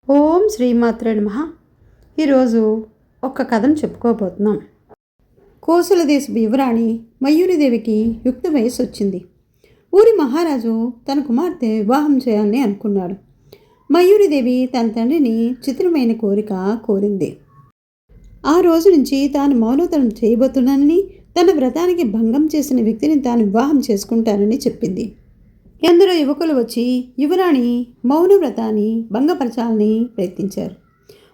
ఓం శ్రీమాత్రే నమః. ఈరోజు ఒక కథను చెప్పుకోబోతున్నాం. కోసల దేశపు యువరాణి మయూరిదేవికి యుక్త వయస్సు వచ్చింది. ఊరి మహారాజు తన కుమార్తె వివాహం చేయాలని అనుకున్నాడు. మయూరిదేవి తన తండ్రిని చిత్రమైన కోరిక కోరింది. ఆ రోజు నుంచి తాను మౌనవ్రతం చేయబోతున్నానని, తన వ్రతానికి భంగం చేసిన వ్యక్తిని తాను వివాహం చేసుకుంటానని చెప్పింది. ఎందరో యువకులు వచ్చి యువరాణి మౌనవ్రతాన్ని భంగపరచాలని ప్రయత్నించారు.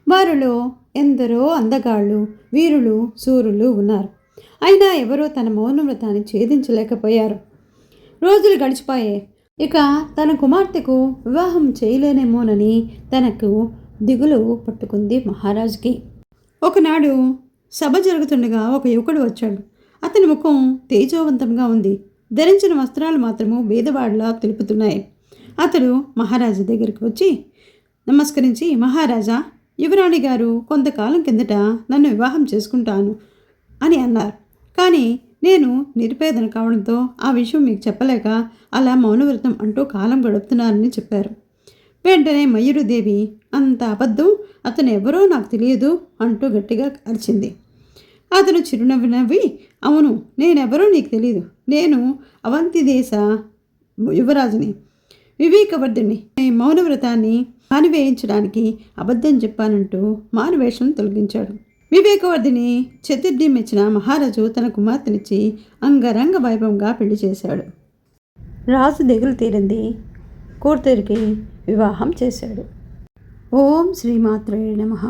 వారిలో ఎందరో అందగాళ్ళు, వీరులు, శూరులు ఉన్నారు. అయినా ఎవరూ తన మౌనవ్రతాన్ని ఛేదించలేకపోయారు. రోజులు గడిచిపోయాయి. ఇక తన కుమార్తెకు వివాహం చేయలేనేమోనని తనకు దిగులు పట్టుకుంది మహారాజుకి. ఒకనాడు సభ జరుగుతుండగా ఒక యువకుడు వచ్చాడు. అతని ముఖం తేజోవంతంగా ఉంది. ధరించిన వస్త్రాలు మాత్రము బీదవాడిలా తెలుపుతున్నాయి. అతడు మహారాజు దగ్గరికి వచ్చి నమస్కరించి, మహారాజా, యువరాణి గారు కొంతకాలం కిందట నన్ను వివాహం చేసుకుంటాను అని అన్నారు. కానీ నేను నిరుపేదను కావడంతో ఆ విషయం మీకు చెప్పలేక అలా మౌనవ్రతం అంటూ కాలం గడుపుతున్నానని చెప్పారు. వెంటనే మయూరిదేవి, అంత అబద్ధం, అతను ఎవరో నాకు తెలియదు అంటూ గట్టిగా అరిచింది. అతను చిరునవ్వు నవ్వి, అవును, నేనెవరో నీకు తెలియదు. నేను అవంతి దేశ యువరాజుని, వివేకవర్ధుని. మౌనవ్రతాన్ని మానివేయించడానికి అబద్ధం చెప్పానంటూ మానువేషం తొలగించాడు. వివేకవర్ధిని చతుర్థి మెచ్చిన మహారాజు తన కుమార్తెనిచ్చి అంగరంగ వైభవంగా పెళ్లి చేశాడు. రాజు దిగులు తీరింది. కూతురికి వివాహం చేశాడు. ఓం శ్రీమాత్రే నమః.